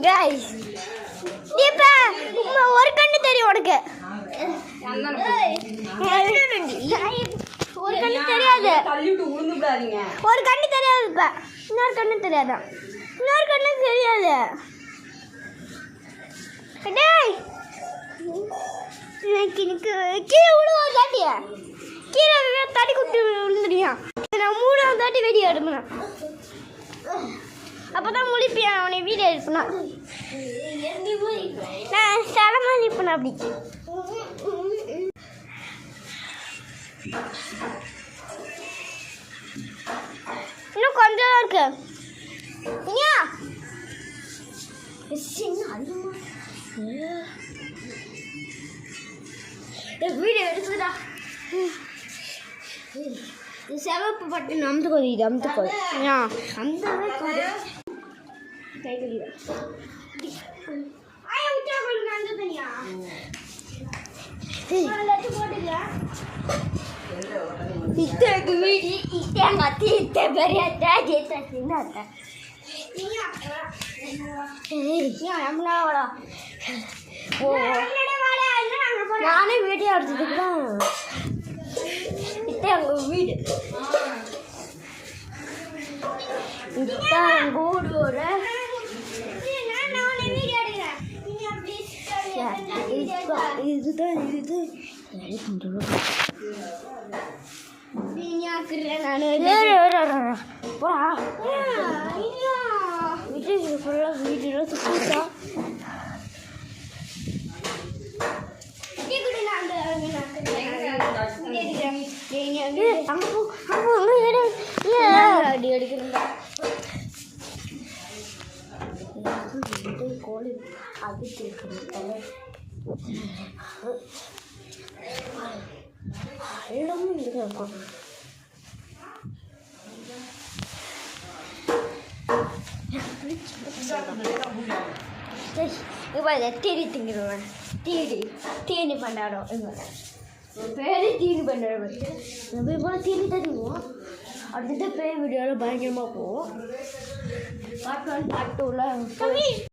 guys. ஒரு கண்ணு தெரியும் உனக்கு, ஒரு கண்ணு தெரியாது, ஒரு கண்ணு தெரியாது, இப்ப இன்னொரு கண்ணு தெரியாதா, இன்னொரு கண்ணு தெரியாது. கீழே விழுவா தாட்டிய, கீழே தட்டி குட்டி விழுந்துடுவியான். நான் 3வது தாட்டி வெடி எடுப்பேன், அப்பதான் முழிப்பியான். அவனை வீடியோ எடுப்பேன், நான் சிலமா இருப்பேன். அப்படி இன்னும் கொஞ்சம் தான் இருக்கு. வீடியோ எடுக்குதா? சிவப்பு பட்டு அமுத்து கொதி, இது அமுத்து கொதி, அந்த நானே வீடியோ எடுத்ததுக்குதான் எங்க வீடு, எங்க ஊரோட இதுதான். இது வீட்டு ஃபுல்லாக வீடியோ சுத்தா அடி அடிக்கிறா கோழி அது கேட்குறேன். எல்லாமே இதுதான் இருக்கும். தேடி திங்கிறவன் தேனி பண்டாடம் பேரு தீனி பண்டாடம் போய் தீனி தருவோம். அடுத்த பேர் வீடியோவில் பயங்கரமாக போவோம். Part 1 part 2